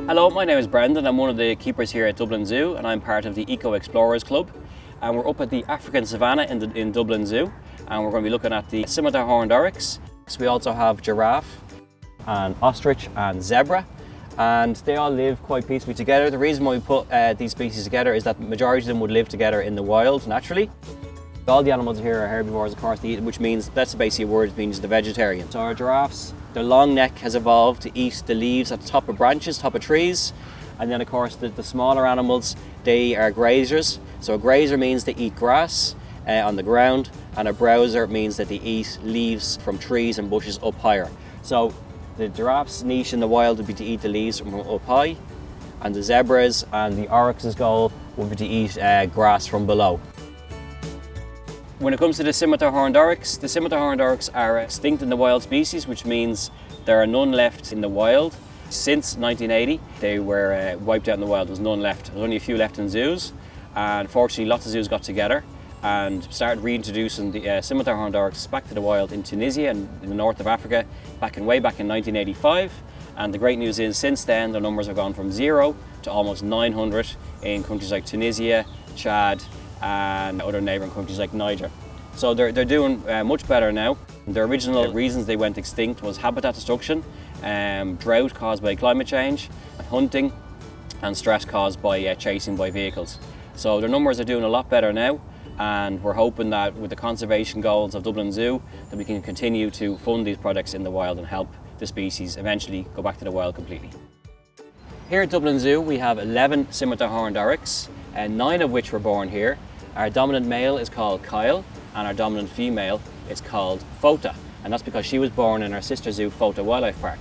Hello, my name is Brendan. I'm one of the keepers here at Dublin Zoo and I'm part of the Eco Explorers Club. And we're up at the African Savannah in Dublin Zoo, and we're going to be looking at the scimitar horned oryx. So we also have giraffe and ostrich and zebra, and they all live quite peacefully together. The reason why we put these species together is that the majority of them would live together in the wild naturally. All the animals here are herbivores, of course, which means that's basically a word that means the vegetarian. So our giraffes, their long neck has evolved to eat the leaves at the top of branches, top of trees. And then of course the smaller animals, they are grazers. So a grazer means they eat grass on the ground, and a browser means that they eat leaves from trees and bushes up higher. So the giraffe's niche in the wild would be to eat the leaves from up high, and the zebras and the oryx's goal would be to eat grass from below. When it comes to the scimitar horned oryx, the scimitar horned oryx are extinct in the wild species, which means there are none left in the wild. Since 1980, they were wiped out in the wild. There's none left. There's only a few left in zoos, and fortunately lots of zoos got together and started reintroducing the scimitar horned oryx back to the wild in Tunisia and in the north of Africa way back in 1985. And the great news is since then the numbers have gone from 0 to almost 900 in countries like Tunisia, Chad, and other neighbouring countries like Niger. So they're doing much better now. The original reasons they went extinct was habitat destruction, drought caused by climate change, hunting, and stress caused by chasing by vehicles. So their numbers are doing a lot better now, and we're hoping that with the conservation goals of Dublin Zoo that we can continue to fund these projects in the wild and help the species eventually go back to the wild completely. Here at Dublin Zoo we have 11 scimitar horned oryx, and 9 of which were born here. Our dominant male is called Kyle, and our dominant female is called Fota, and that's because she was born in our sister zoo, Fota Wildlife Park.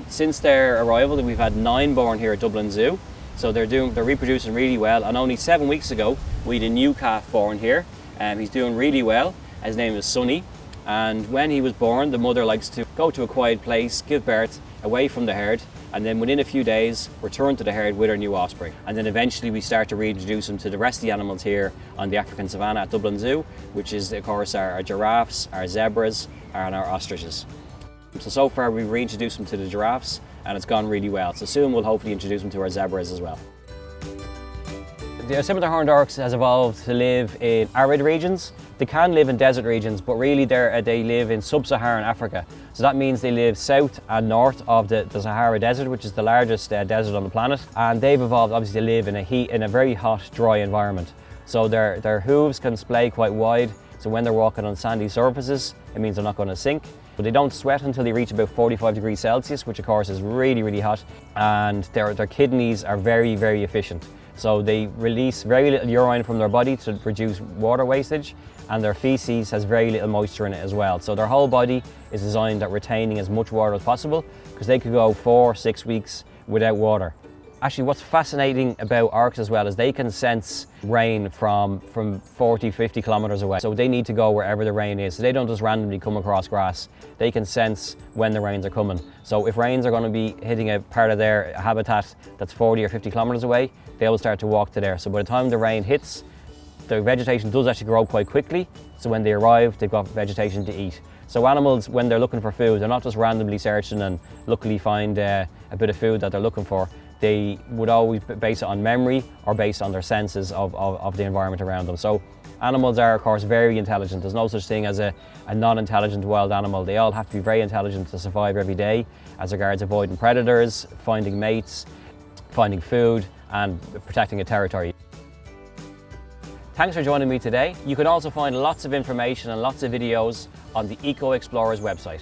Since their arrival, we've had 9 born here at Dublin Zoo, so they're reproducing really well. And only 7 weeks ago, we had a new calf born here, and he's doing really well. His name is Sonny, and when he was born, the mother likes to go to a quiet place, give birth away from the herd, and then within a few days return to the herd with her new offspring. And then eventually we start to reintroduce them to the rest of the animals here on the African Savannah at Dublin Zoo, which is of course our giraffes, our zebras, and our ostriches. So far we've reintroduced them to the giraffes and it's gone really well. So soon we'll hopefully introduce them to our zebras as well. The scimitar horned oryx has evolved to live in arid regions. They can live in desert regions, but really they live in sub-Saharan Africa. So that means they live south and north of the Sahara Desert, which is the largest desert on the planet. And they've evolved obviously to live in a very hot, dry environment. So their hooves can splay quite wide. So when they're walking on sandy surfaces, it means they're not going to sink. But they don't sweat until they reach about 45 degrees Celsius, which of course is really, really hot. And their kidneys are very, very efficient. So they release very little urine from their body to reduce water wastage, and their feces has very little moisture in it as well. So their whole body is designed at retaining as much water as possible, because they could go 4 or 6 weeks without water. Actually, what's fascinating about oryx as well is they can sense rain from 40, 50 kilometers away. So they need to go wherever the rain is. So they don't just randomly come across grass. They can sense when the rains are coming. So if rains are going to be hitting a part of their habitat that's 40 or 50 kilometers away, they will start to walk to there. So by the time the rain hits, the vegetation does actually grow quite quickly. So when they arrive, they've got vegetation to eat. So animals, when they're looking for food, they're not just randomly searching and luckily find a bit of food that they're looking for. They would always base it on memory or based on their senses of the environment around them. So animals are of course very intelligent. There's no such thing as a non-intelligent wild animal. They all have to be very intelligent to survive every day as regards avoiding predators, finding mates, finding food and protecting a territory. Thanks for joining me today. You can also find lots of information and lots of videos on the Eco Explorers website.